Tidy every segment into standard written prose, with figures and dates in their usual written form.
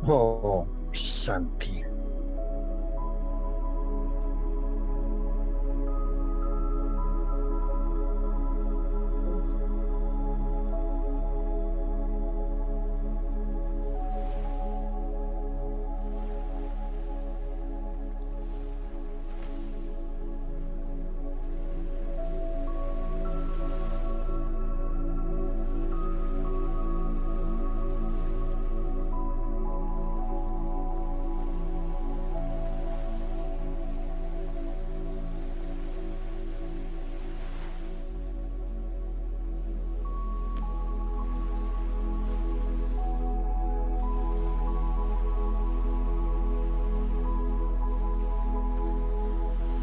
Oh, शांति।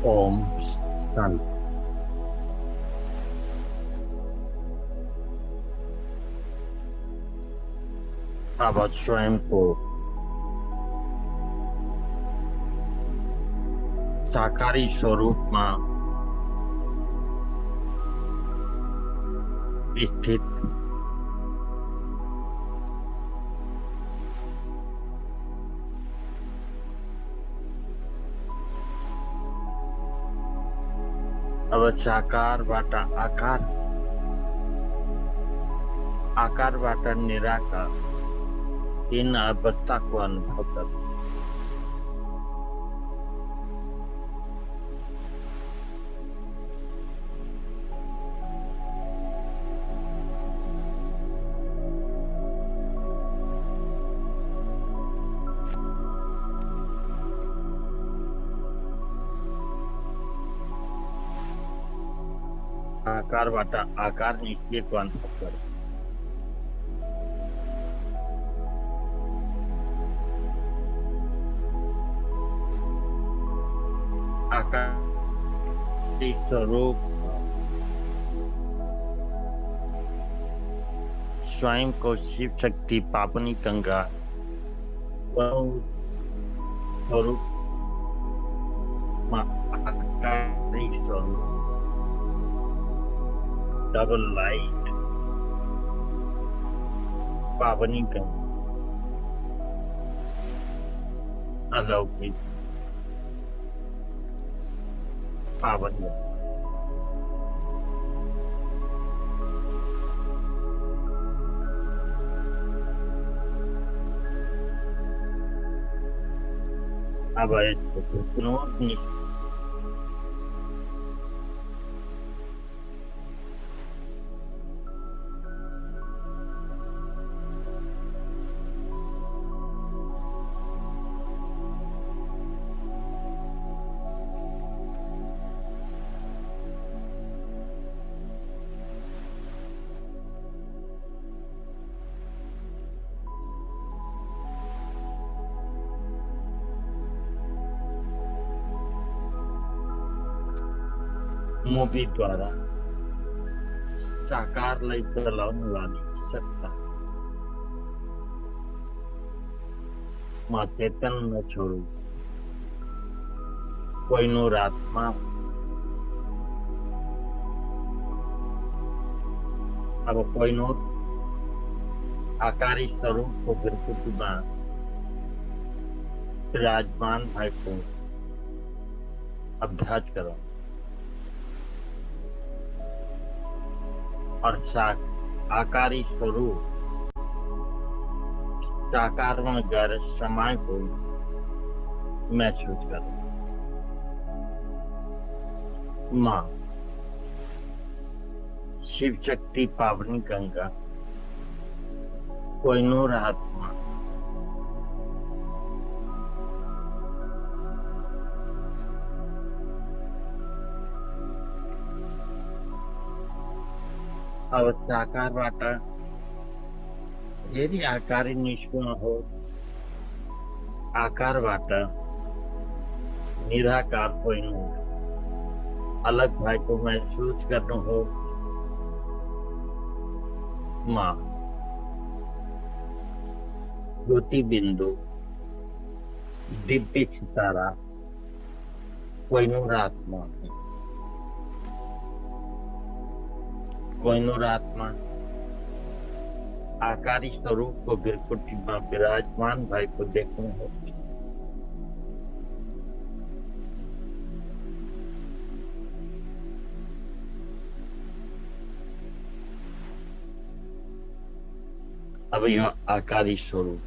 ओम शांति। अब स्वयं को साकारी स्वरूप में स्थित अब साकार बाटा आकार, आकार बाटा निराकार इन अवस्था को अनुभव कर। आकार बाटा आकार निश्चय को अनुभव कर। आकार स्वरूप स्वयं को शिव शक्ति पावनी गंगा स्वरूप स्वरूप डबल लाइट पावनी गंगा अलौकिक पावन अब मूवी द्वारा साकार लय चलाने वाली सत्ता मां चेतन न छोड़ू कोई नूर आत्मा अब कोई नूर आकारी स्वरूप को प्रकृति में विराजमान भाई को अभ्यास करो और आकारी स्वरूप साकार में गैर समय को महसूस करो। मां शिव शक्ति पावनी गंगा कोई नूर आत्मा अब साकार बाटा यदि आकारी निष्कुण हो आकार बाटा निराकार कोई नूर अलग भाई को महसूस करना हो मां ज्योति बिंदु दिव्य सितारा कोई नूर आत्मा कोई नूर आत्मा आकारी स्वरूप को बिरकुटी में विराजमान भाई को देखने होते। अब यह आकारी स्वरूप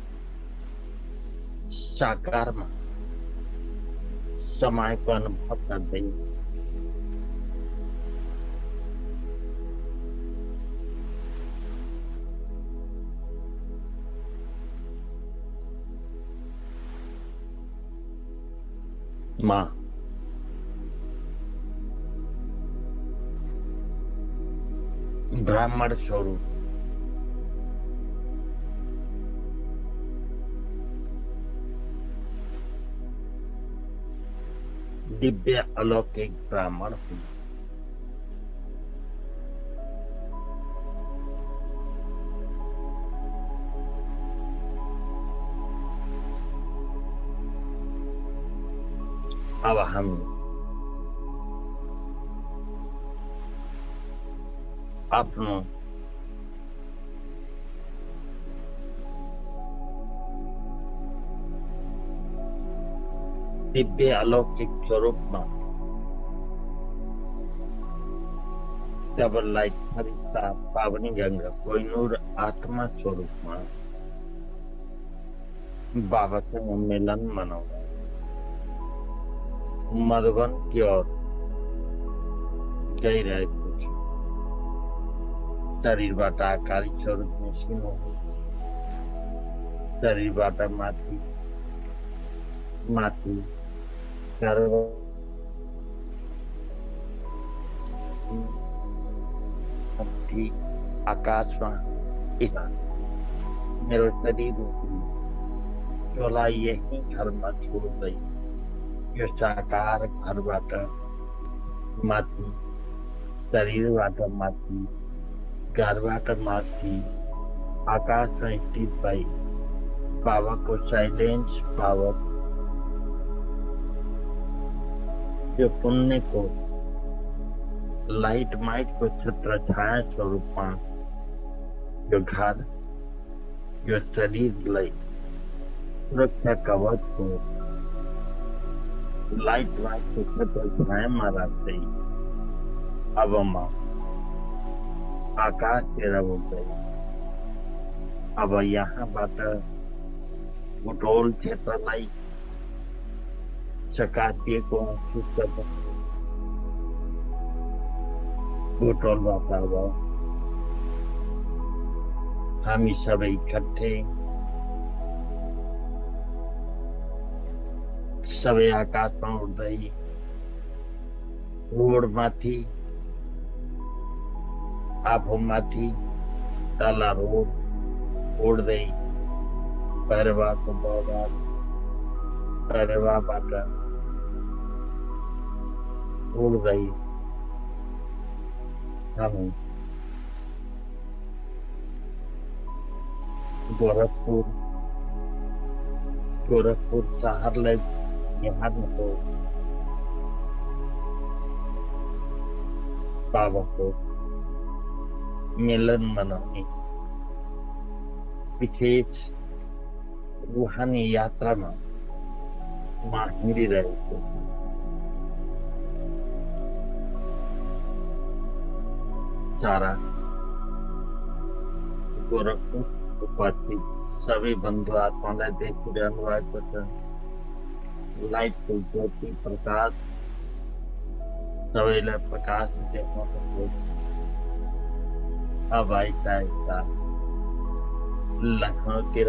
साकार में समय को अनुभव कर रही। माँ ब्राह्मण स्वरूप दिव्य अलौकिक ब्राह्मण हूँ। अब हम अपनों दिव्य अलौकिक स्वरूप में डबल लाइट फरिश्ता पावनी गंगा कोहिनूर आत्मा स्वरूप में बाबा से मिलन मनाओ। मधुबन की ओर गई रहे कुछ शरीर बाटा आकारी स्वरूप में सीनो शरीर बाटा माथी माथी आकाश में मेरे शरीर चोला यही घर में छोड़ गई। यो साकार घर बाट माथि शरीर बाट माथि घर बाट माथि आकाश में स्थित भई बाबा को साइलेंस पावर जो पुण्य को लाइट माइट को छत्र छाया स्वरूप जो घर जो शरीर लई सुरक्षा कवच को लाइट वाइट को छत्र छाया मारा गई। अब माँ आकाश के रब गई। अब यहाँ बात गुटोल क्षेत्र लाई सकाती को गुटोल बाता हुआ हम सब इकट्ठे सबे आकाश में उड़ गई। रोड माथी आप माथी ताला रोड उड़ गई। पैरवा को बाबा पैरवा बाटा उड़ गई। हम गोरखपुर शहर ले यहाँ को बाबा को मिलन मनाने विशेष रूहानी यात्रा में माहिर रहे थे। सारा गोरखपुर उपस्थित सभी बंधु आत्मा देखी अनुवाद करते लाइट को ज्योति प्रकाश सवेला प्रकाश देखने को अब ऐसा ऐसा लखनऊ के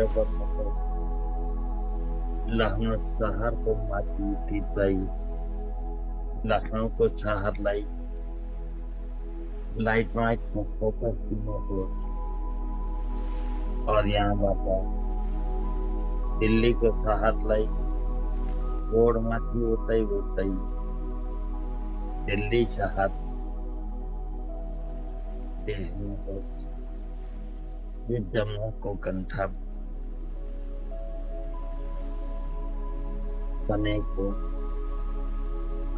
लखनऊ शहर को माटी थी पाई। लखनऊ को शहर लाई लाइट माइट को फोकस को और यहाँ बात दिल्ली को शहर लाई रोड माथी होता ही दिल्ली शहर जमुना को कंठा बने को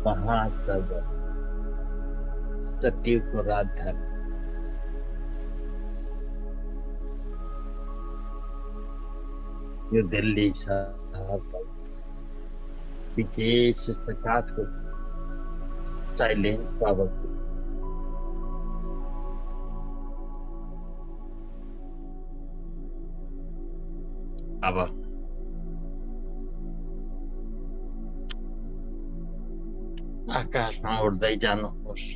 कहाँ सब सत्य को राजधानी यो दिल्ली शहरलाई विशेष प्रकारको साइलेन्स बाबाको अब आकाशमा उड्दै जानुहोस्।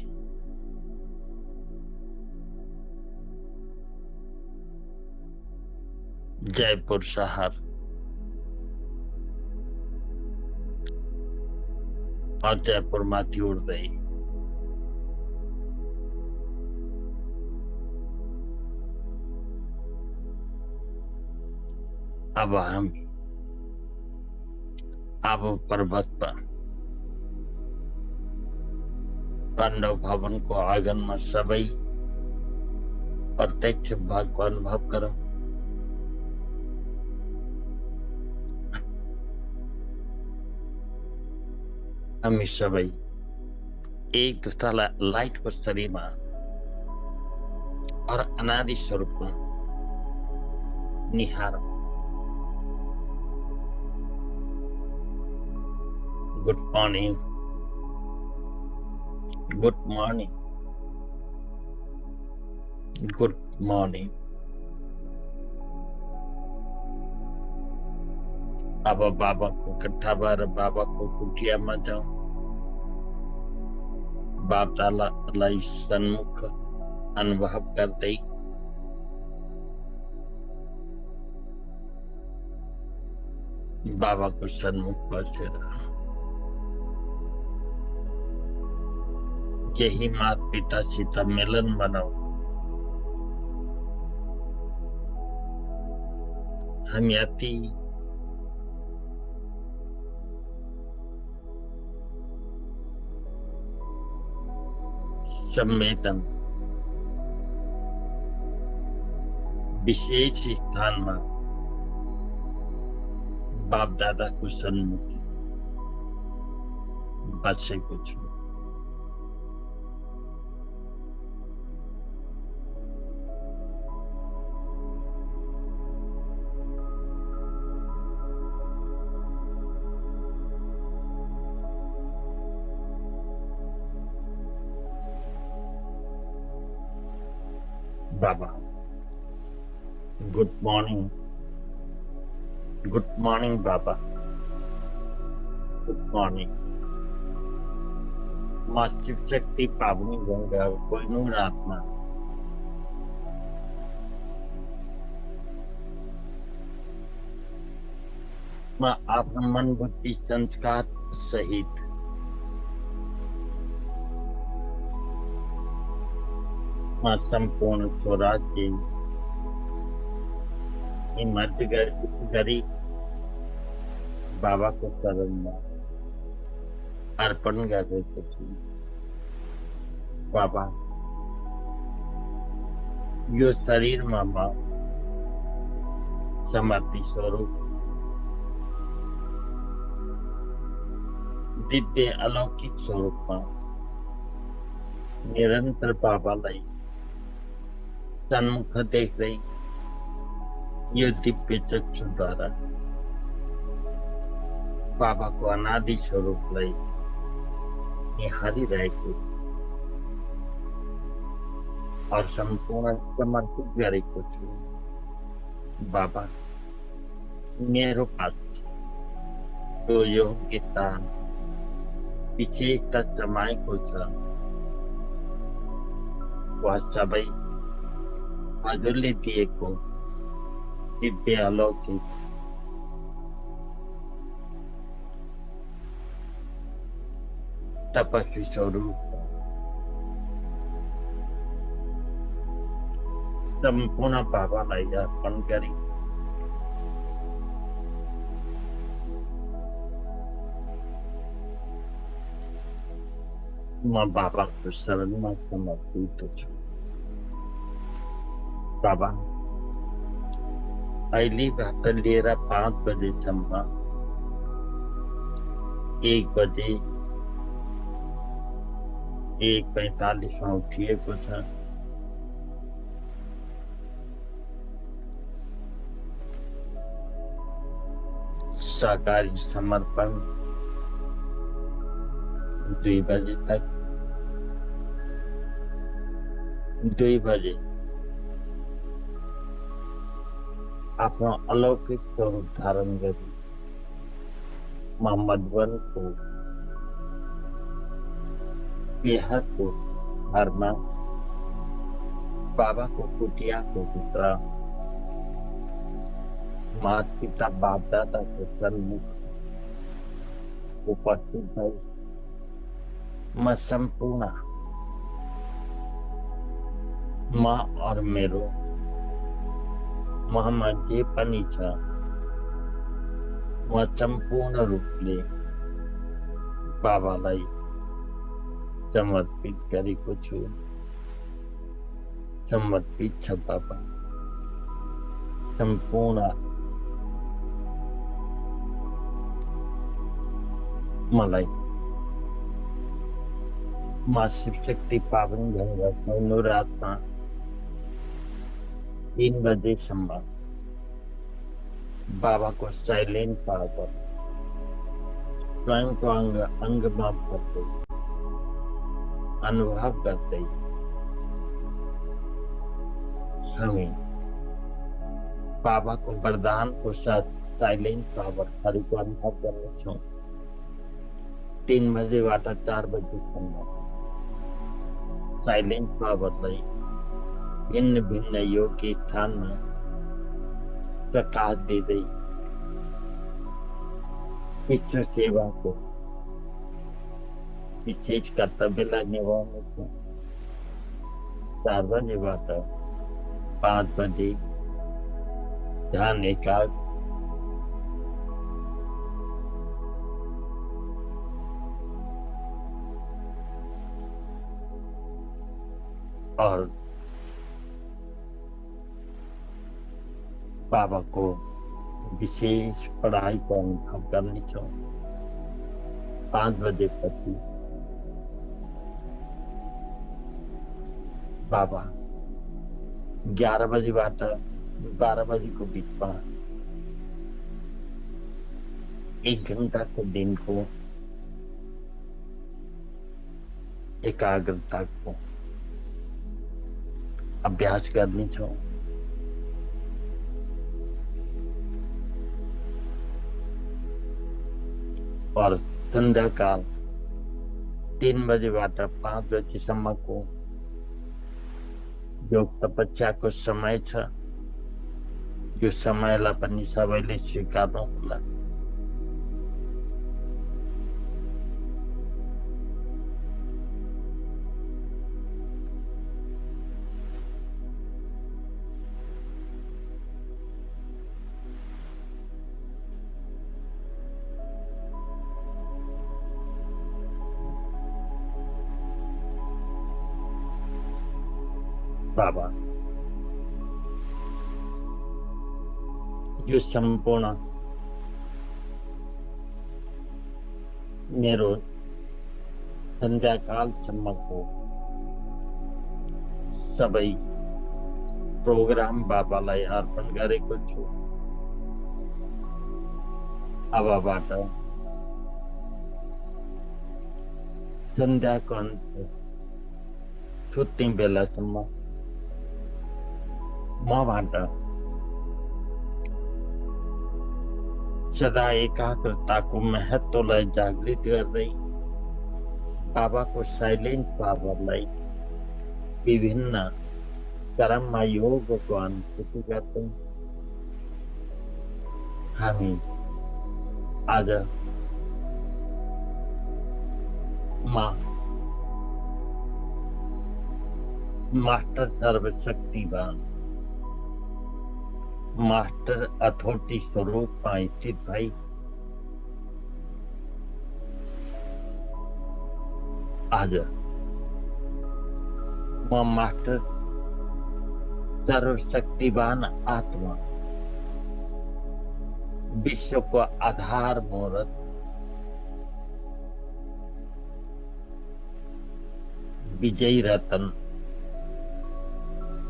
जयपुर शहर जयपुरमाथि उड्दै अब हामी आबु पर्वतमा पाण्डव भवनको आँगनमा सबै प्रत्यक्ष भागको अनुभव गरौँ। हामी सबै एक दूसरालाई लाइटको शरीरमा और अनादि स्वरूपमा निहारौँ। Good morning, good morning, good morning. अब बाबाको कट्ठा भएर बाबाको कुटियामा जाउँ। बाबदादालाई सन्मुख अनुभव गर्दै बाबाको सन्मुख बसेर यही माता पितासित मिलन बनाऊ। हामी अति संवेदन विशेष स्थानमा बाप दादाको सन्मुख बसेको छु। बाबा गुड मर्निङ, गुड मर्निङ बाबा, गुड मर्निङ। म शिवशक्ति पावनी गंगा कोहिनूर आत्मा म आफ्नो मन बुद्धि संस्कार सहित म सम्पूर्ण स्वराज्य हिम्मत गरी बाबाको शरणमा अर्पण गरेको छु। बाबा यो शरीरमा म समाधि स्वरूप दिव्य अलौकिक स्वरूपमा निरन्तर बाबालाई सन्मुख देख्दै यो दिव्य चक्षुद्वारा बाबाको अनादि स्वरूपलाई निहारिरहेको और सम्पूर्ण समर्पित गरेको छु। बाबा मेरो पास जो योग्यता विशेषता समाएको छ वह सबै हजुरले दिएको दिव्य अलौकिक तपस्वी स्वरूप सम्पूर्ण बाबालाई अर्पण गरी म बाबाको शरणमा समर्पित छु। बाबा अहिलेबाट लिएर 5 बजेसम्म 1 बजे 1:45 मा उठिएको छ। शाकाहारी समर्पण 2 बजे तक 2 बजे આપણો અલૌકિક સ્વરૂપ ધારણ કરી માં મધવન को बेहद को धर्म बाबा को कुटिया को पुत्र माता पिता बाप दादा के सन्मुख उपस्थित है मैं संपूर्ण माँ और मेरो માં જે પણ ઈચ્છા હું સંપૂર્ણ રૂપે બાબાलाई સમર્પિત गरेको छु समर्पित छ बाबा सम्पूर्ण मलाई माँ शिव शक्ति पावन गंगा नवरात्मा 3 बजे सम्म बाबा को साइलेंट पावर स्वयं को अंग माप करते अनुभव करते हमें बाबा को वरदान को साथ साइलेंट पावर हरि को अनुभव करने छो 3 बजे वाटा 4 बजे सम्म साइलेंट पावर लई भिन्न भिन्न योग के स्थान में प्रकाश दे दी विश्व सेवा को विशेष कर्तव्य लगने वालों को 4 बजे वाता 5 बजे ध्यान एकाग्र और बाबा को विशेष पढ़ाई को अनुभव करनी चाहिए 5 बजे पति बाबा 11 बजे बाटा 12 बजे को बीच में 1 घंटा को दिन को एकाग्रता को अभ्यास करनी चाहिए और संध्या काल 3 बजे वाटा 5 बजे सम्म को योग तपस्या को समय छ यो समयलाई पनि सबैले स्वीकार्नु होला बाबा यो संपूर्ण मेरो संध्याकाल सम्मको सबै प्रोग्राम बाबालाई अर्पण गरेको छु अबबाट सन्ध्याको अन्त छुट्ने बेलासम्म मबाट सदा एकाग्रताको महत्वलाई जागृत गर्दै बाबाको साइलेन्ट पावरलाई विभिन्न कर्ममा योगको अनुभूति गर्दै हामी आज मास्टर सर्वशक्तिवान मास्टर अथॉरिटी स्वरूप में स्थित भाई आज मास्टर सर्वशक्तिवान आत्मा विश्व को आधार मूर्त विजयी रतन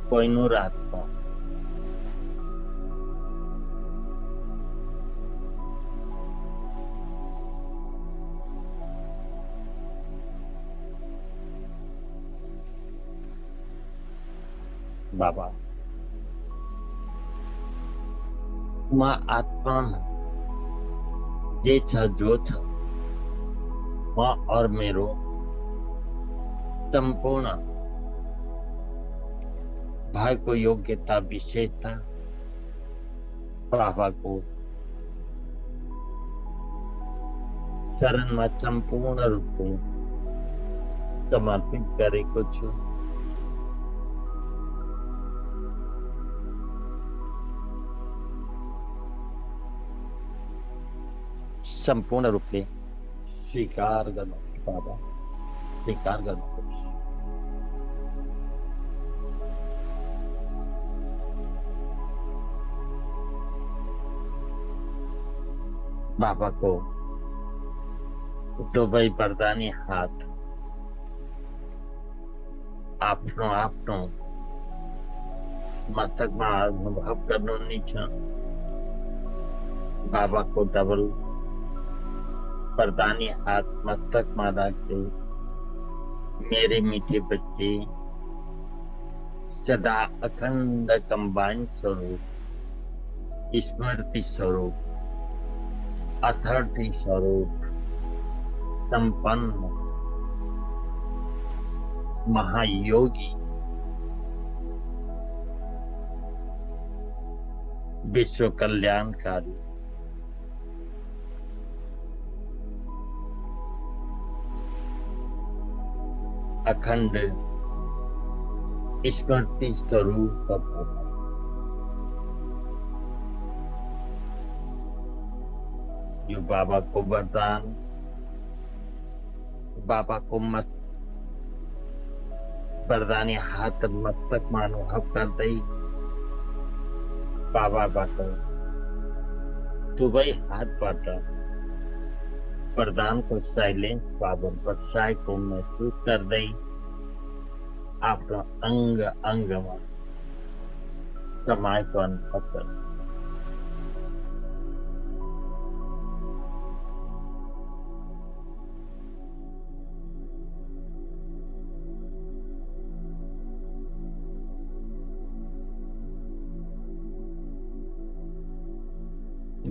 कोहिनूर आत्मा बाबा, मां आत्मा में जे छ जो छ मां और मेरो संपूर्ण भाई को योग्यता विशेषता बाबा को शरण में संपूर्ण रूप में समर्पित करेको छु। संपूर्ण रूप में स्वीकार गर्नुहोस् बाबा, स्वीकार गर्नुहोस्। बाबा को दुवै वरदानी हाथ आफ्नो आफ्नो मस्तकमा अनुभव गर्नुहुने छ। बाबा को डबल वरदानी हाथ मस्तकमा राख्दै मेरे मीठे बच्चे सदा अखंड कंबाइन स्वरूप, स्मृति स्वरूप, अथॉरिटी स्वरूप, संपन्न महायोगी, विश्व कल्याणकारी, अखंड स्मृति स्वरूप बाबा, जो बाबा को वरदान, बाबा को वरदानी हाथ मस्तक में अनुभव करते बाबाबाट दुवै हातबाट वरदान को साइलेंस पावर वर्षाएको महसूस गर्दै आफ्नो अंग अंगमा समाएको अनुभव गर्नु।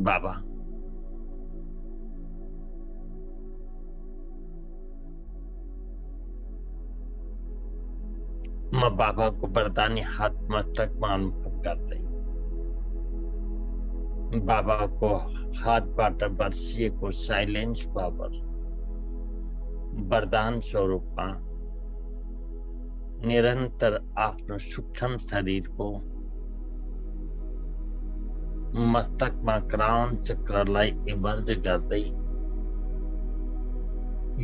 बाबा, म बाबा को वरदानी हाथ मस्तक में अनुभव गर्दै बाबा को हातबाट वर्षिएको साइलेंस पावर वरदान स्वरूपमा निरंतर आफ्नो सूक्ष्म शरीर को मस्तक में क्राउन चक्रलाई इमर्ज गर्दै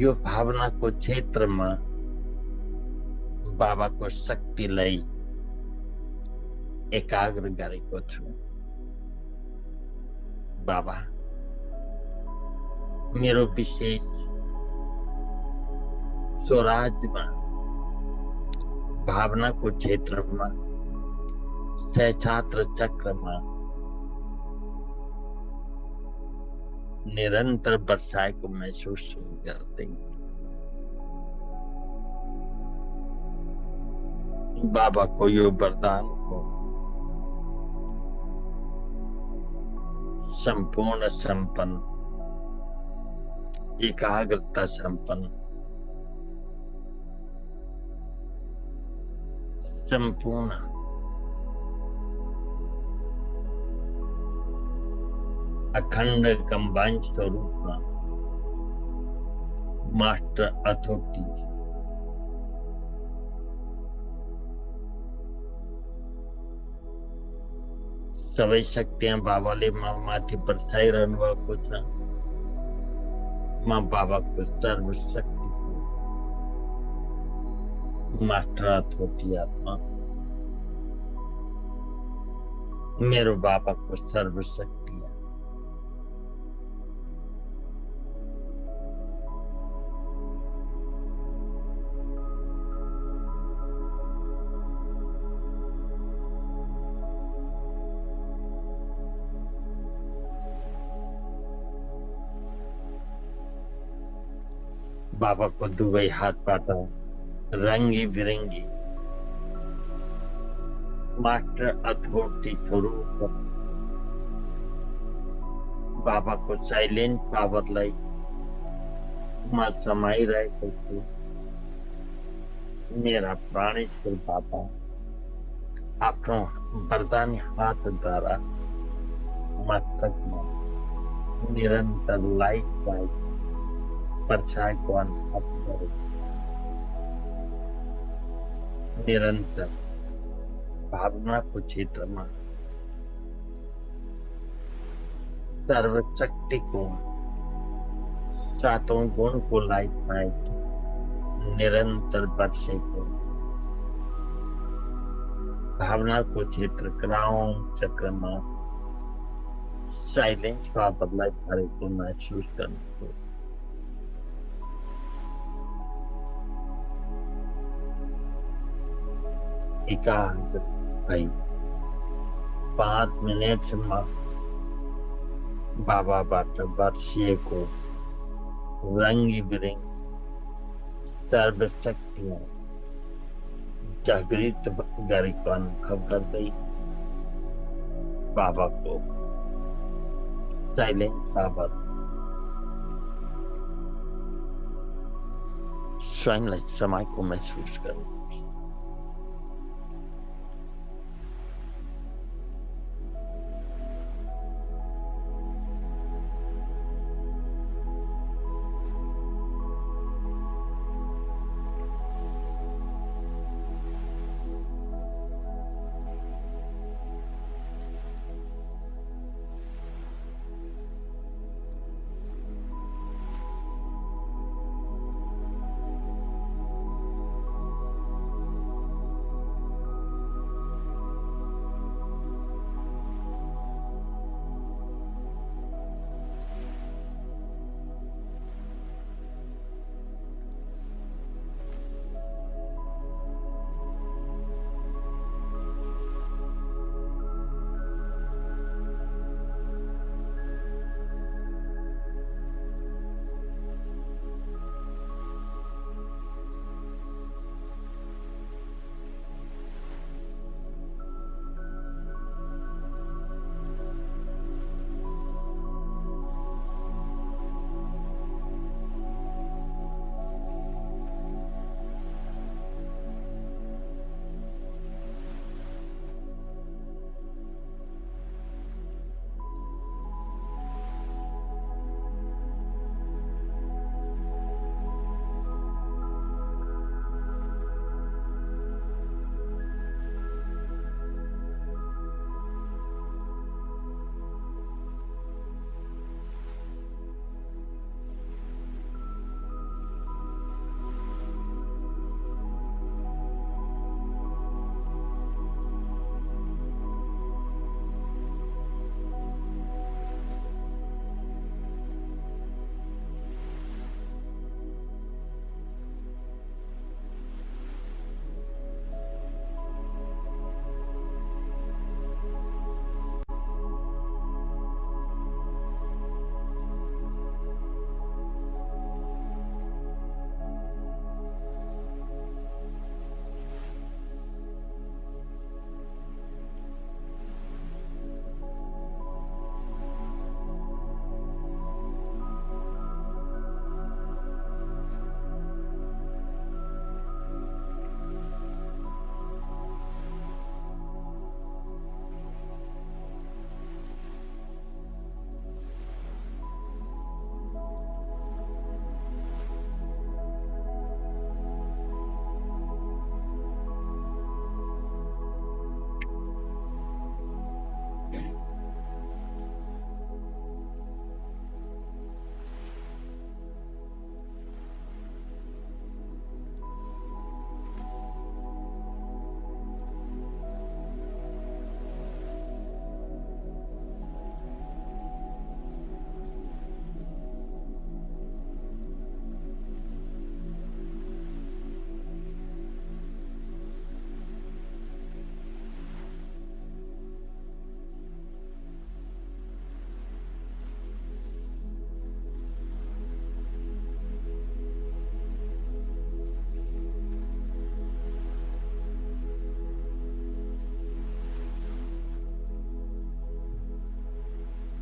यो भावना को क्षेत्र में बाबा को शक्तिलाई एकाग्र गरेको छु। बाबा, मेरो विशेष स्वराज्यमा भावना को क्षेत्र में सहस्त्र चक्र में निरंतर वर्षाएको महसूस गर्दै बाबा को यो वरदान को संपूर्ण संपन्न, एकाग्रता संपन्न, संपूर्ण अखंड कंबाइन स्वरूप में मास्टर अथॉरिटी सबै शक्तियां बाबाले म माथि बर्साइरहनु भएको छ। म बाबाको सर्वशक्तिको मास्टर अथॉरिटी आत्मा, मेरो बाबाको सर्वशक्ति बाबा को दुवै हातबाट रंगी बिरंगी मास्टर अथॉरिटी स्वरूप बाबा को साइलेंट पावर लाई मां समाई रहे थे। मेरा प्राणेश्वर बाबा आपनो वरदान हाथ द्वारा मस्तक में निरंतर लाइट वाइट परछाई को अनुभव करे। निरंतर भावना को क्षेत्र में सर्वशक्ति को सातों गुण को लाइट वाइट निरंतर वर्षे को भावना को क्षेत्र क्राउन चक्र में साइलेंस का बदलाव करे को महसूस करने को एकांत भाई 5 मिनट में बाबा बाट वर्षीय को रंगी बिरंगी सर्वशक्तियां जागृत गरी को अनुभव कर दी। बाबा को साइलेंस पावर स्वयं समय को महसूस करो।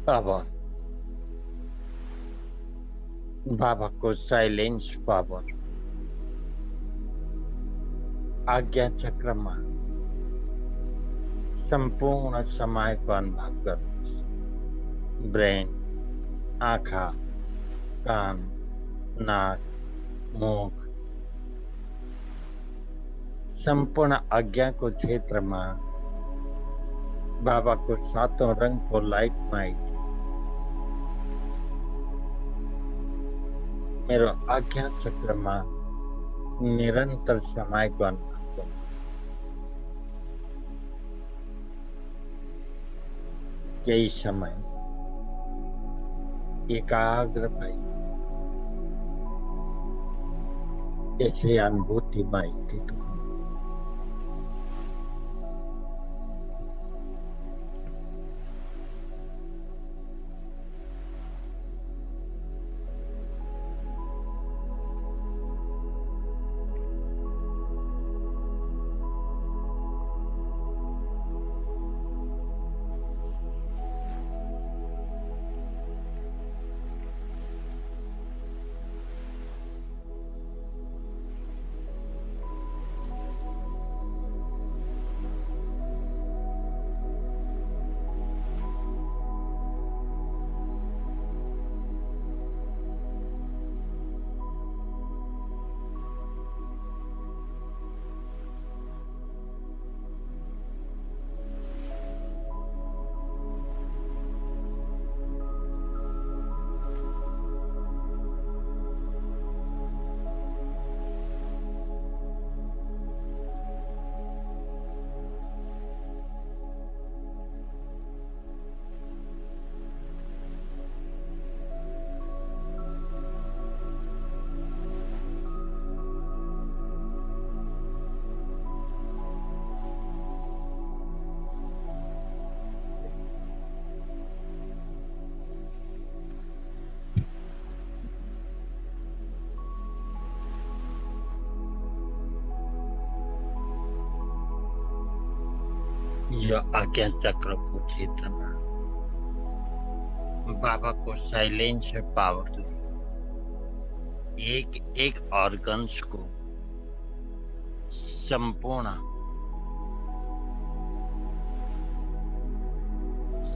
पावर, बाबा को साइलेंस पावर, आज्ञा चक्र में संपूर्ण समय को अनुभव करो। ब्रेन, आँखा, कान, नाक, मुख, संपूर्ण आज्ञा को क्षेत्र में बाबा को सातों रंग को लाइट में मेरो आज्ञा चक्र में निरंतर समय को अनुभव करो। यही समय एकाग्र भाई ऐसे अनुभूति में स्थित हो। यह आज्ञा चक्र को क्षेत्र में बाबा को साइलेंस पावर दो। एक एक ऑर्गन्स को संपूर्ण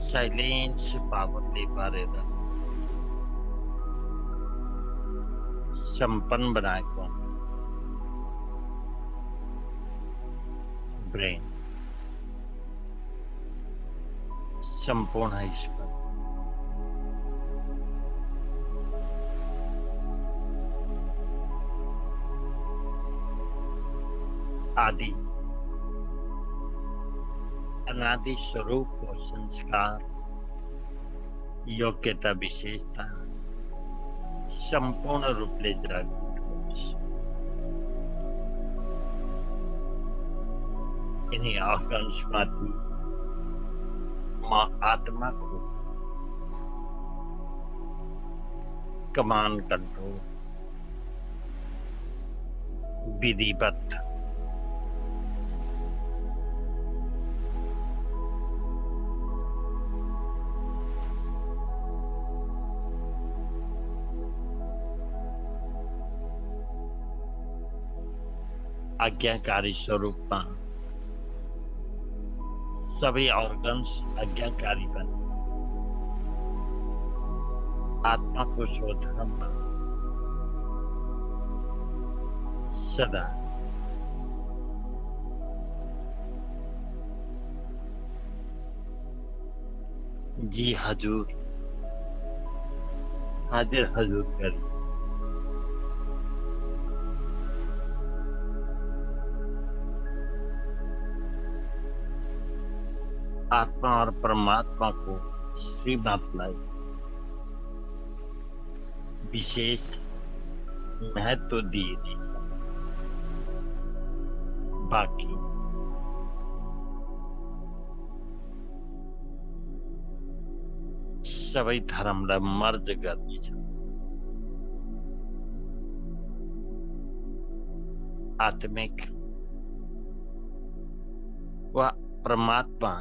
साइलेंस पावर ले पा रहे था, संपन्न बनाए को ब्रेन संपूर्ण है इस पर। आदि अनादि स्वरूप को संस्कार, योग्यता, विशेषता संपूर्ण रूप ले जागृत हो। इन्हीं ऑर्गन्स में मां आत्मा को कमान कंट्रोल विधिवत आज्ञाकारी स्वरूप में सभी ऑर्गन्स आज्ञाकारी बने। आत्मा को शोधन सदा जी हजूर हाजिर हजूर करें। आत्मा और परमात्मा को श्रीमत लाई विशेष महत्व दिए थे। बाकी सभी धर्म मर्ज करनी चाहिए। आत्मिक व परमात्मा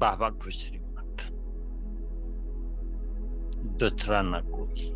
बाबा को श्रीमत दूसरा न कोई।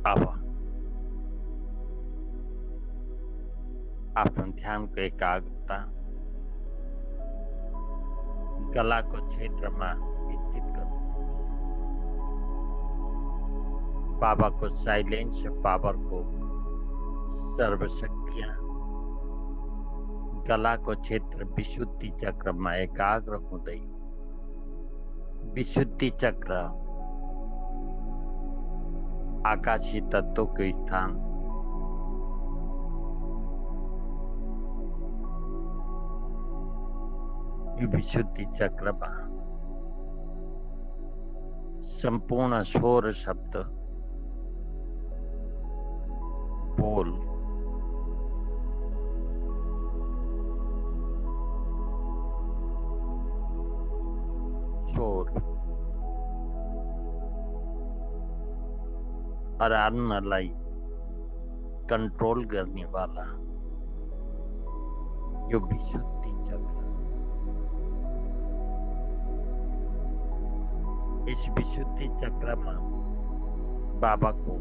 अब अपने ध्यान को एकाग्रता गला को क्षेत्र में स्थित करो। बाबा को साइलेंस पावर को सर्वशक्तियां गला को क्षेत्र विशुद्धि चक्र में एकाग्र हुँदै विशुद्धि चक्र आकाशी तत्व को स्थान विशुद्धि चक्र में संपूर्ण स्वर शब्द बोल शोर और अन्नलाई कंट्रोल करने वाला जो विशुद्धि चक्र, इस विशुद्धि चक्र में बाबा को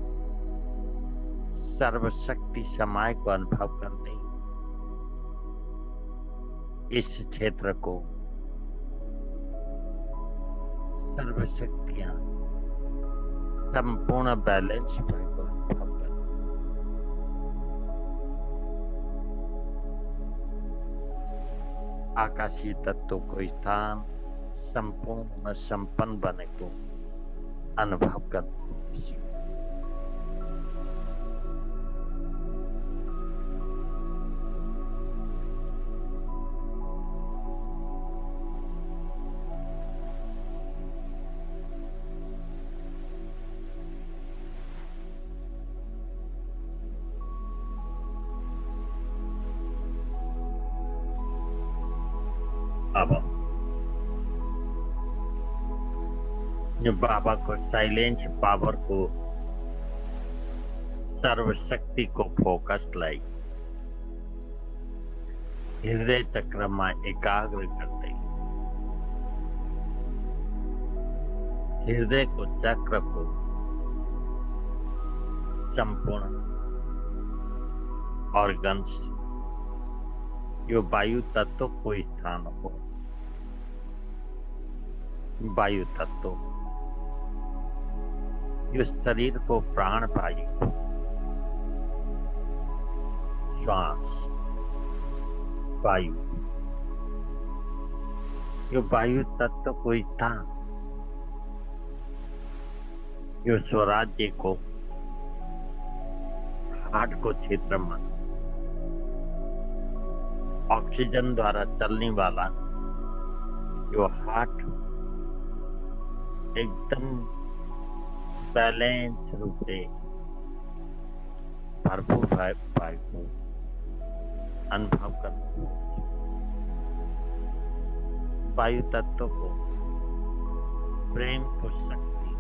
सर्वशक्ति समाय को अनुभव करते इस क्षेत्र को सर्वशक्तियां संपूर्ण बैलेंस को अनुभव कर आकाशीय तत्व को स्थान संपूर्ण संपन्न बने को अनुभव कर। अब जो बाबा को साइलेंस पावर को सर्वशक्ति को फोकस लाई हृदय चक्र में एकाग्र करते हृदय को चक्र को संपूर्ण ऑर्गन्स जो वायु तत्व को स्थान हो वायु तत्व जो शरीर को प्राण वायु श्वास वायु जो वायु तत्व को स्थान जो स्वराज्य को हार्ट को क्षेत्र में ऑक्सीजन द्वारा चलने वाला जो हार्ट एकदम बैलेंस रूप से भरपूर वायु को अनुभव करना वायु तत्व को प्रेम को शक्ति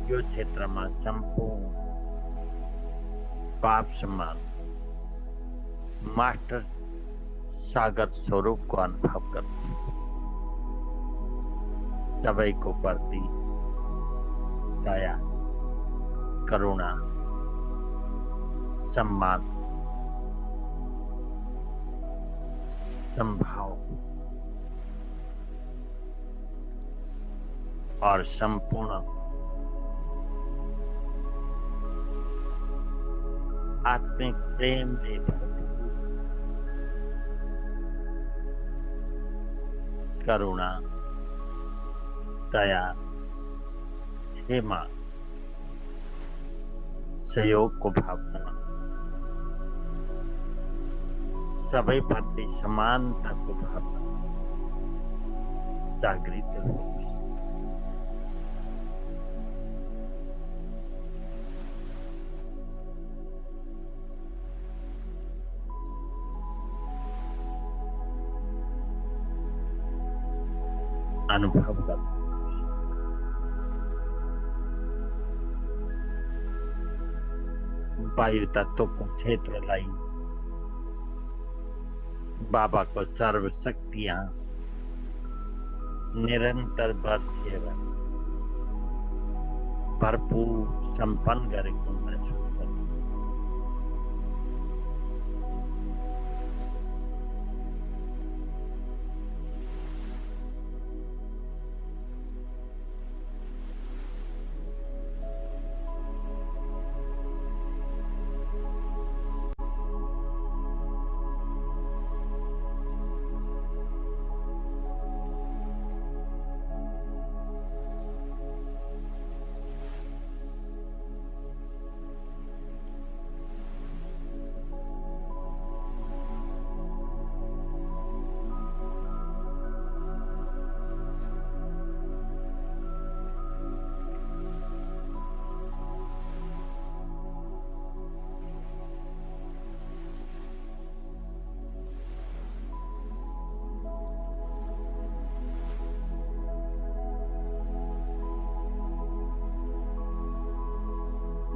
जो क्षेत्र में संपूर्ण पाप समान मास्टर सागर स्वरूप को अनुभव कर सभी को प्रति दया करुणा सम्मान संभाव और संपूर्ण आत्मिक प्रेम से भरपूर करुणा दया क्षमा सहयोग को भावना सभी प्रति समानता को भावना जागृत हो अनुभव कर। वायु तत्व को क्षेत्र लाई बाबा को सर्व शक्तियां निरंतर बरसेरा भरपूर संपन्न करे को महसूस कर।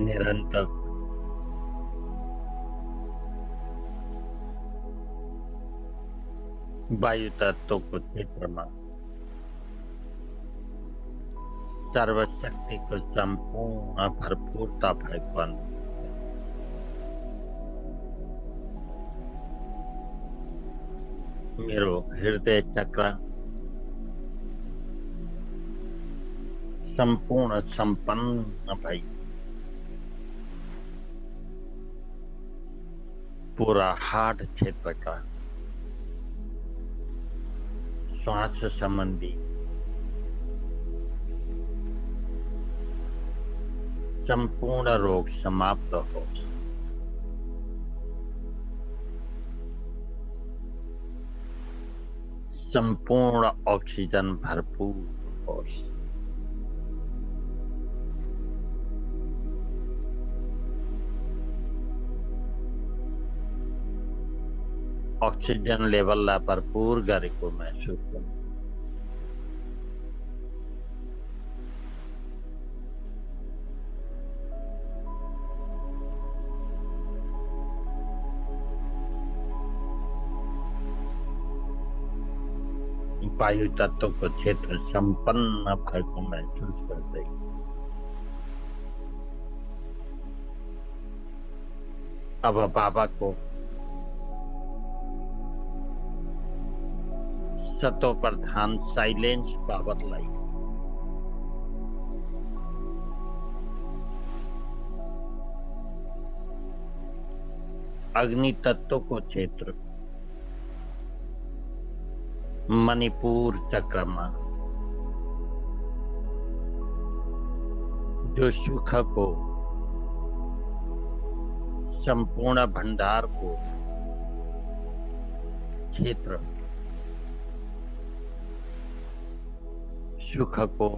निरंतर वायु तत्व को क्षेत्र में सर्वशक्ति को संपूर्ण भरपूरता भगवान मेरो हृदय चक्र संपूर्ण संपन्न भाई पूरा हार्ट क्षेत्र का श्वास संबंधी संपूर्ण रोग समाप्त हो। संपूर्ण ऑक्सीजन भरपूर हो। ऑक्सीजन लेवल ला भरपूर गरी को महसूस करो। वायु तत्व को क्षेत्र संपन्न भर को महसूस करते ही अब बाबा को सतो प्रधान साइलेंस पावर लाई अग्नि तत्व को क्षेत्र मणिपुर चक्र में जो सुख को संपूर्ण भंडार को क्षेत्र सुख को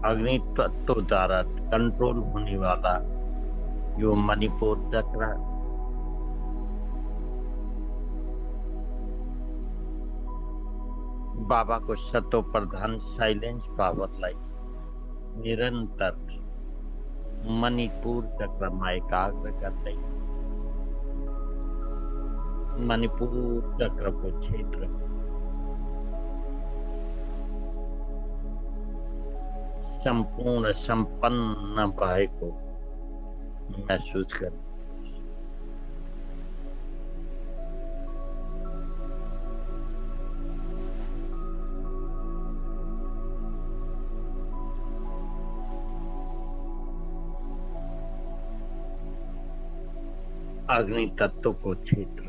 अग्नि तत्व द्वारा कंट्रोल होने वाला जो मणिपुर चक्र बाबा को सतो प्रधान साइलेंस पावर लाई निरंतर मणिपुर चक्र में एकाग्र करते मणिपुर चक्र को क्षेत्र संपूर्ण संपन्न भाई को महसूस कर। अग्नि तत्व को क्षेत्र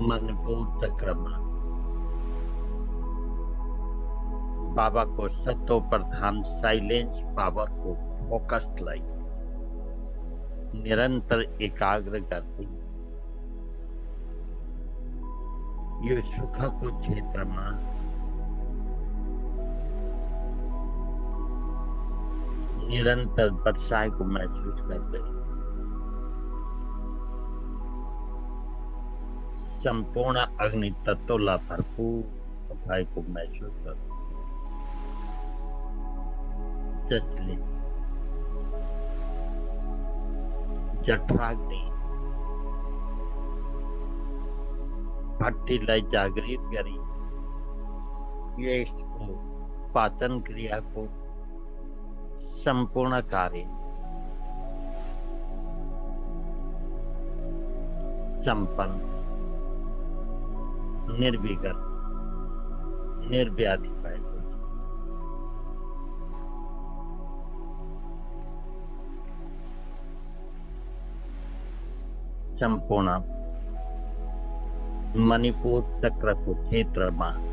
मणिपुर चक्र में बाबा को सतो प्रधान साइलेंस पावर को फोकस लाई निरंतर एकाग्र करती ये सुख को क्षेत्र में निरंतर बरसाई को महसूस करते संपूर्ण अग्नि तत्व भरपूर सफाई को महसूस करो। जसले जठराग्नि भट्टी जागृत करी, ये पाचन क्रिया को संपूर्ण कार्य संपन्न निर्विघ्न निर्व्याधि पाए। संपूर्ण मणिपुर चक्र को क्षेत्र में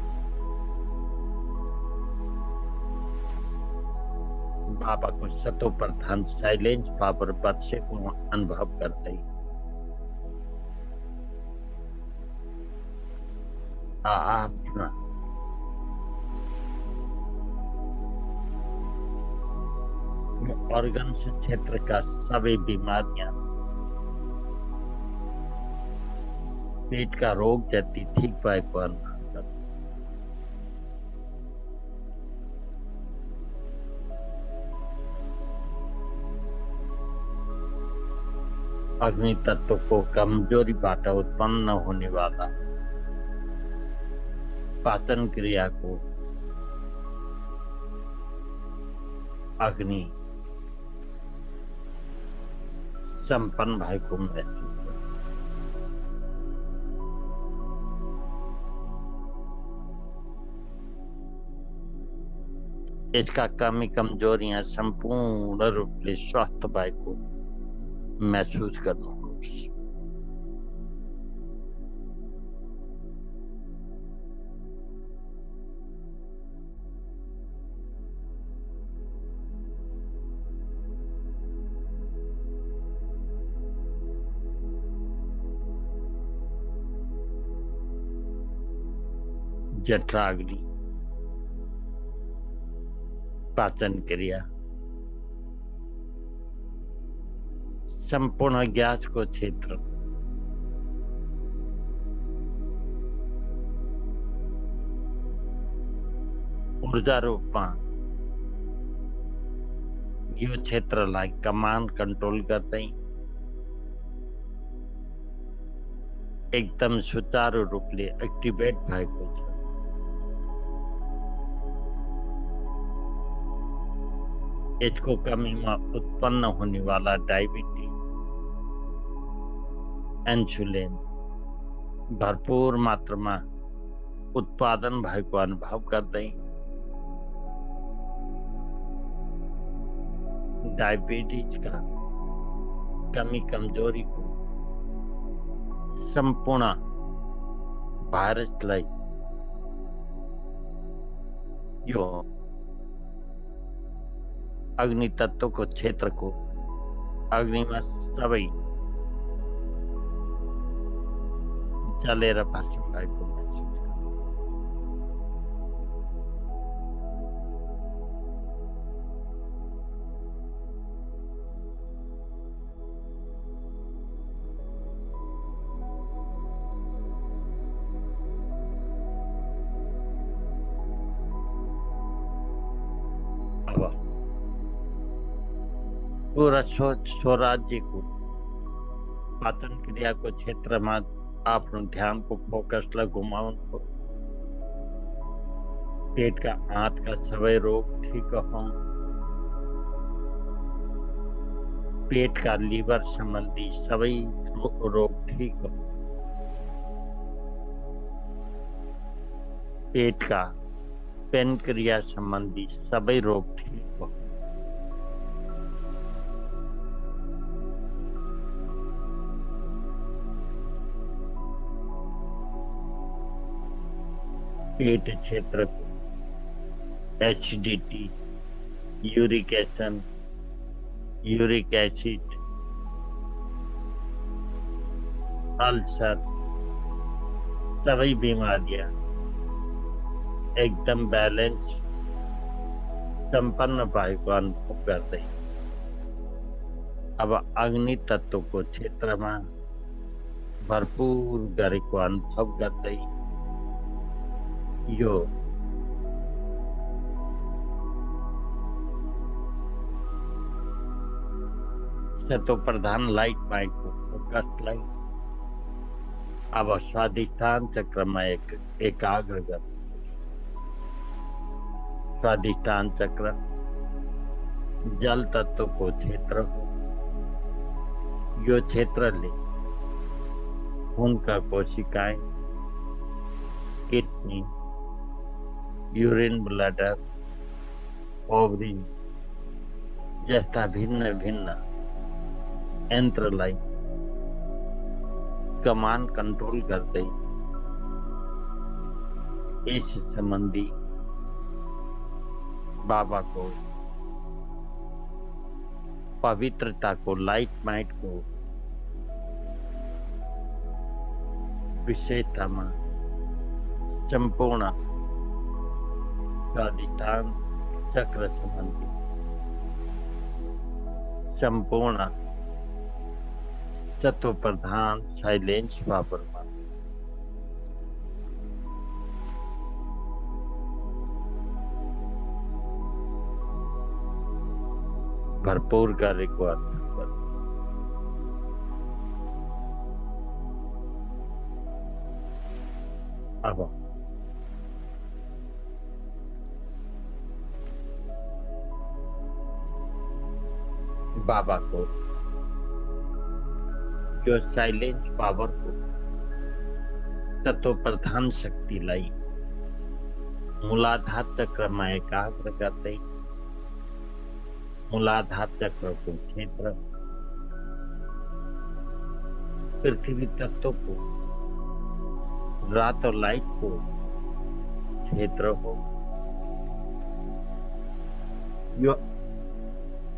बाबा को सतो प्रधान साइलेंस पावर बदशे को अनुभव करते ही अपना ऑर्गन क्षेत्र का सभी बीमारियां, पेट का रोग जैसी ठीक पाए को अनुभव कर। अग्नि तत्व को कमजोरी बाटा उत्पन्न होने वाला पाचन क्रिया को अग्नि संपन्न भाई को महसूस कर। इसका कमी कमजोरियां संपूर्ण रूप से स्वस्थ भाई को महसूस करना होगी। जठराग्नि पाचन क्रिया संपूर्ण गैस को क्षेत्र ऊर्जा रूप में यो क्षेत्र लाइक कमांड कंट्रोल करते ही एकदम सुचारू रूप से एक्टिवेट भाई को इसको कमी में उत्पन्न होने वाला डायबिटीज, इंसुलिन भरपूर मात्रा में उत्पादन भाई को अनुभव करते हैं। डायबिटीज का कमी कमजोरी को संपूर्ण वायरस लाई यो अग्नि तत्व को क्षेत्र को अग्नि में सभी जलेर भाषण भाई को महसूस कर। पूरा स्वराज्य को पाचन क्रिया को क्षेत्र में आप ध्यान को फोकस ला घुमाओ। पेट का आंत का सभी रोग ठीक हो, पेट का लीवर संबंधी सभी रोग ठीक हो, पेट का पेनक्रिया संबंधी सभी रोग ठीक हो। पेट क्षेत्र को acidity, uric acid, uric acid, ulcer सभी बीमारियां एकदम बैलेंस संपन्न वायु को अनुभव करते हैं। अब अग्नि तत्व को क्षेत्र में भरपूर गरेको अनुभव गर्दै यो चतो प्रधान लाइट माइन्डको फोकसलाई अब स्वाधिष्ठान चक्रमा एकाग्र गर्नु। स्वाधिष्ठान चक्र जल तत्वको क्षेत्र हो। यो क्षेत्रले खूनका कोशिकाएं, किडनी, यूरिन ब्लडर, ओभरी जस्ता भिन्न भिन्न यन्त्रलाई कमान्ड कन्ट्रोल गर्दै यस सम्बन्धी बाबाको पवित्रताको लाइट माइटको विशेषतामा सम्पूर्ण स्वाधिष्ठान चक्र सम्बन्धी सम्पूर्ण तत्व प्रधान साइलेंस पावरमा भरपूर गरेको अनुभव। अब बाबाको यो साइलेंस पावरको तत्व प्रधान शक्तिलाई मूलाधार चक्रमा एकाग्र गर्दै मूलाधार चक्रको क्षेत्र पृथ्वी तत्वको रातो लाइटको क्षेत्र हो। यो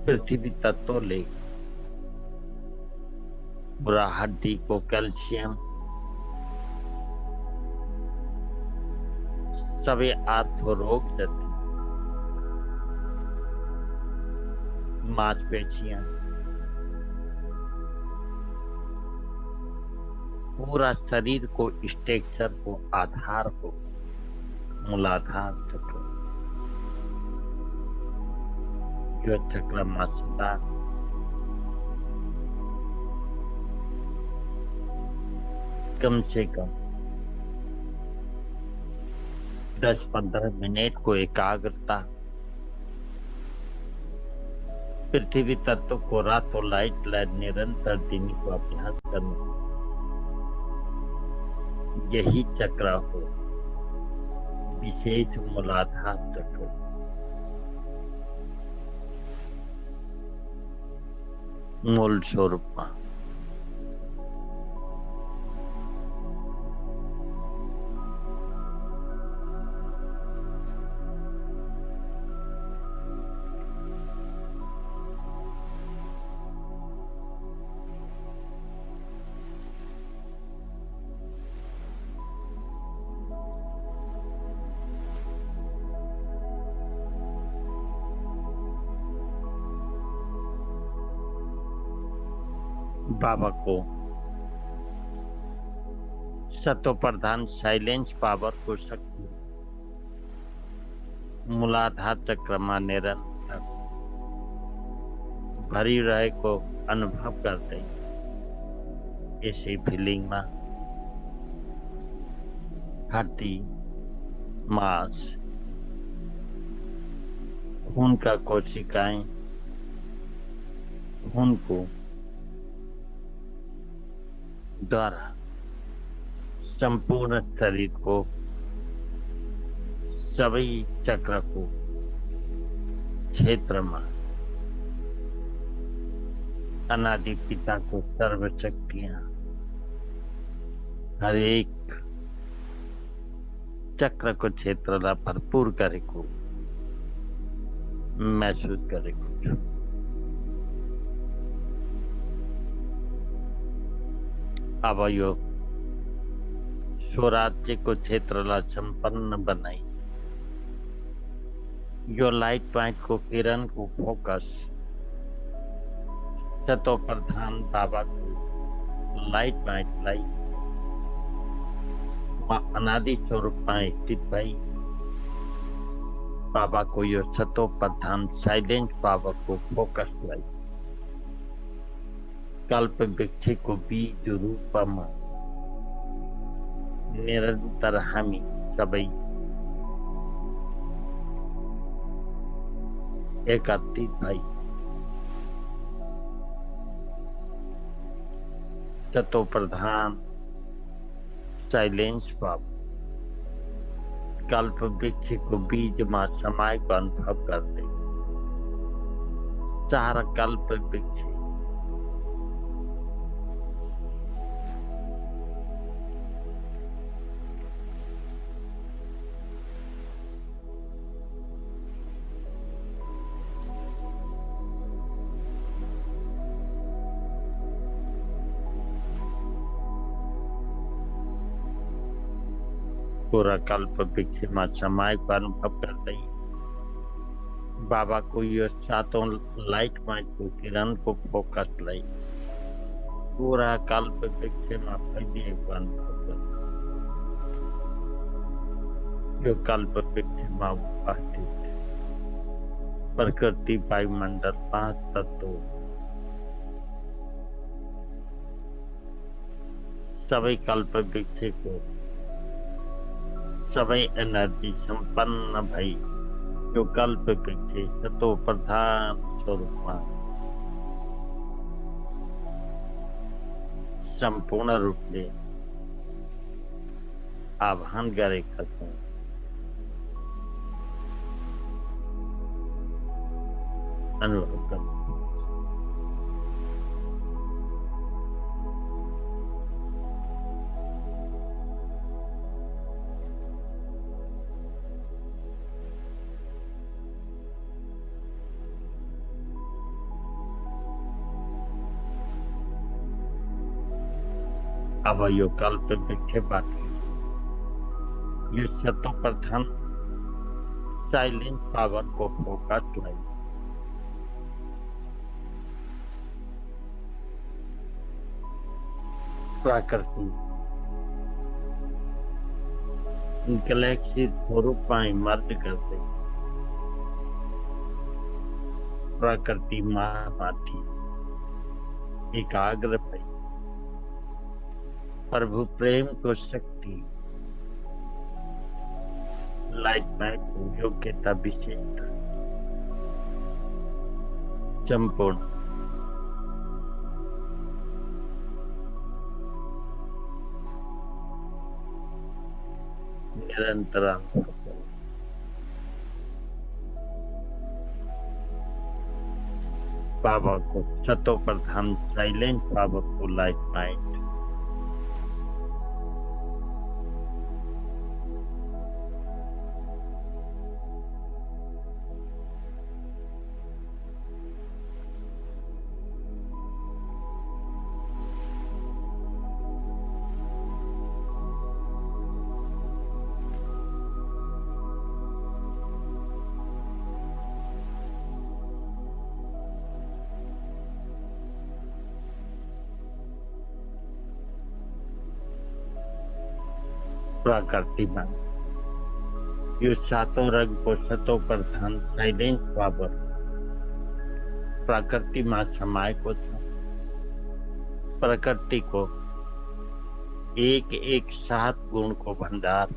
पृथ्वी तत्वले पूरा हड्डी को कैल्शियम सबै आर्थो रोग जति मांसपेशियां पूरा शरीर को स्ट्रक्चर को आधार हो मूलाधार चक्र। यो चक्र में सदा कम से कम 10-15 मिनट को एकाग्रता पृथ्वी तत्व को रातों लाइट निरंतर देने को अभ्यास करना, यही चक्र हो विशेष मूलाधार चक्र। मूल स्वरूप में बाबा को सत्व प्रधान साइलेंस पावर को शक्ति मूलाधार चक्र में निरंतर भरी रहे को अनुभव करते इसी फीलिंग में हड्डी, मांस, खून का कोशिकाएं खून को द्वारा संपूर्ण शरीर को सभी चक्र को क्षेत्र में अनादि पिता को सर्वशक्तियां हर एक चक्र को क्षेत्र ला भरपूर करे को महसूस करे को। अब यो स्वराज्य को क्षेत्र ला संपन्न बनाई यो लाइट पॉइंट को किरण को फोकस सतो प्रधान बाबा को लाइट माइट लाई अनादि स्वरूप में स्थित भाई बाबा को यो सतो प्रधान साइलेंट पावर को फोकस लाई कल्प वृक्ष को बीज रूप में निरंतर हामी सबै एकत्रित भाई सतो प्रधान साइलेंस पावर कल्प वृक्ष को बीज में समाय को अनुभव कर दे सारा कल्प वृक्ष पूरा कल्प वृक्ष में समाय को अनुभव कर दई बाबा को ये सातों लाइट माइट को किरण को फोकस लाई पूरा कल्प वृक्ष में फैलिए को अनुभव कर जो कल्प वृक्ष में उपस्थित प्रकृति वायुमंडल 5 तत्व सभी कल्प वृक्ष को सबै एनर्जी संपन्न भई जो कल्प वृक्ष सतो प्रधान स्वरूप में संपूर्ण रूप से आह्वान करे खत्म अनुभव कर अब यो कल्प वृक्ष बाकी ये सतो प्रधान साइलेंस पावर को फोकस लाई प्रकृति गैलेक्सी स्वरूप में मर्ज कर दे प्रकृति माथी एकाग्र भई प्रभु प्रेम को शक्ति लाइट माइट को योग्यता विशेषता संपूर्ण निरंतर बाबा को सतो प्रधान साइलेंट बाबा को लाइट माइट प्रकृति में ये सातों रंग को सतो प्रधान साइलेंट पावर प्रकृति में समाय को प्रकृति को एक एक 7 गुण को भंडार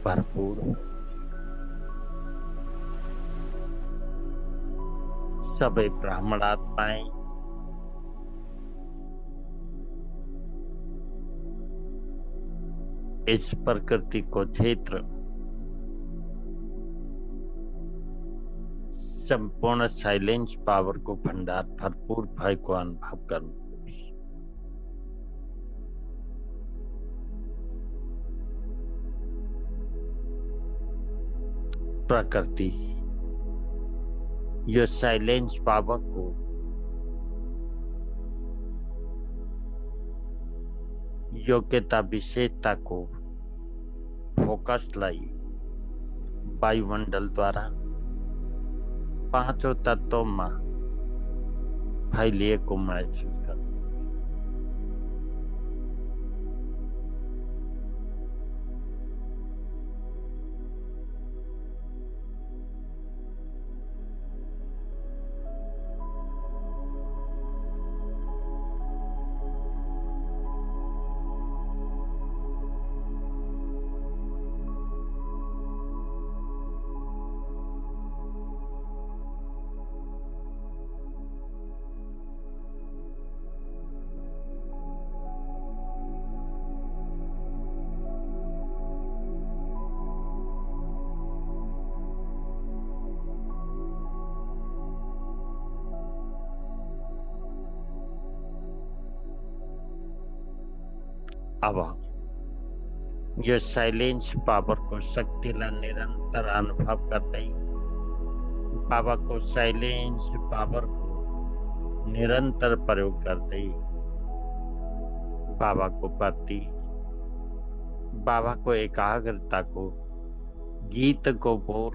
भरपूर सभी ब्राह्मण आत्माएं इस प्रकृति को क्षेत्र संपूर्ण साइलेंस पावर को भंडार भरपूर भय को अनुभव करना प्रकृति यह साइलेंस पावर को योग्यता विशेषता को फोकस लाई वायुमंडल द्वारा 5 तत्वों में फैलिए को महसूस कर अब ये साइलेंस पावर को शक्ति ला निरंतर अनुभव करते ही बाबा को साइलेंस पावर को निरंतर प्रयोग करते ही बाबा को प्रति बाबा को एकाग्रता को गीत को बोल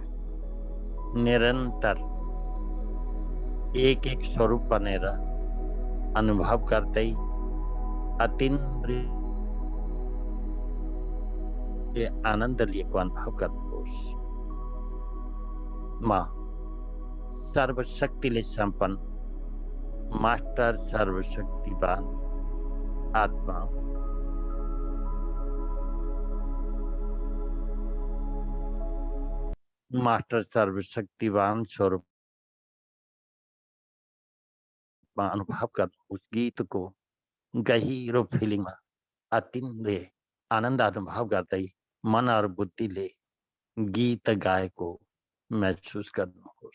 निरंतर एक एक स्वरूप बनेरा अनुभव करते ही अतीन्द्रिय आनंद लिए को अनुभव करते माँ सर्वशक्ति ले संपन्न मास्टर सर्वशक्तिवान आत्मा मास्टर सर्वशक्तिवान स्वरूप अनुभव कर उस गीत को गहीरो फीलिंग में अतीन्द्रिय आनंद अनुभव करते ही मन और बुद्धि ले गीत गाय को महसूस करना हो।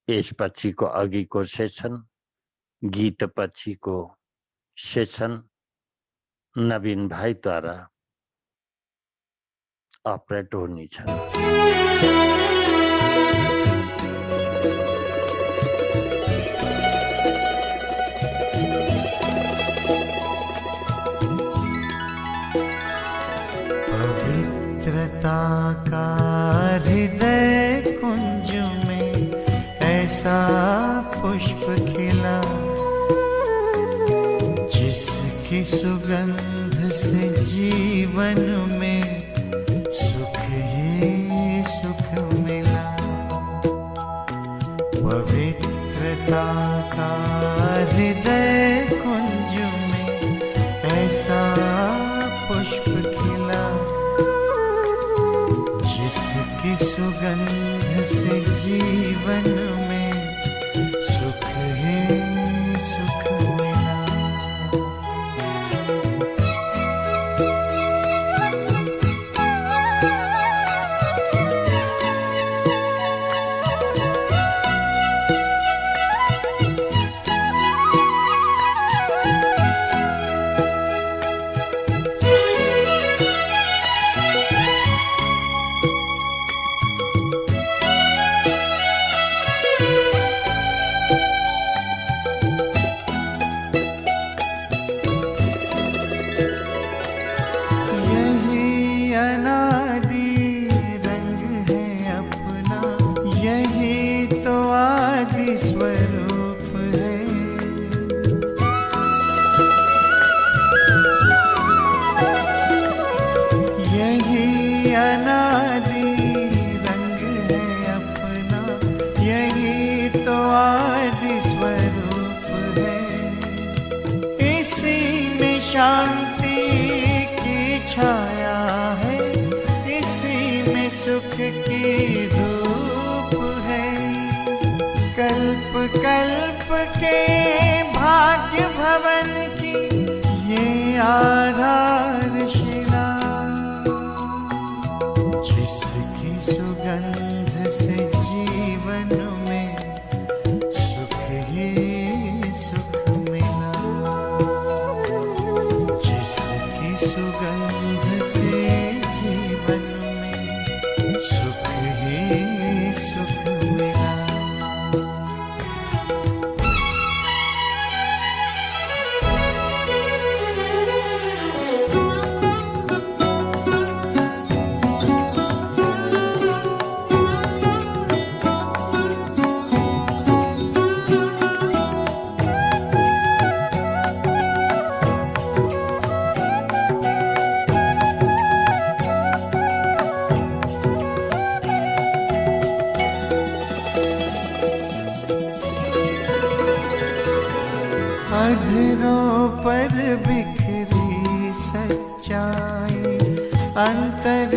इस पक्षी को अगी को सेशन गीत पक्षी को सेशन नवीन भाई द्वारा ऑपरेट होनी चाहिए। पवित्रता का हृदय कुंज में ऐसा पुष्प खिला जिसकी सुगंध से जीवन में सुख ही सुख मिला। पवित्रता का हृदय कुंज में ऐसा पुष्प खिला जिसकी सुगंध से जीवन में सुख ही सुख मिला। शांति की छाया है, इसी में सुख की धूप है। कल्प कल्प के भाग्य भवन की ये आधारशिला जिसकी सुगंध से जीवन में सुख ही सुख मिला। जिसकी सुगंध से जीवन में सुख ही सुख मिला। अधरों पर बिखरी सच्चाई अंतर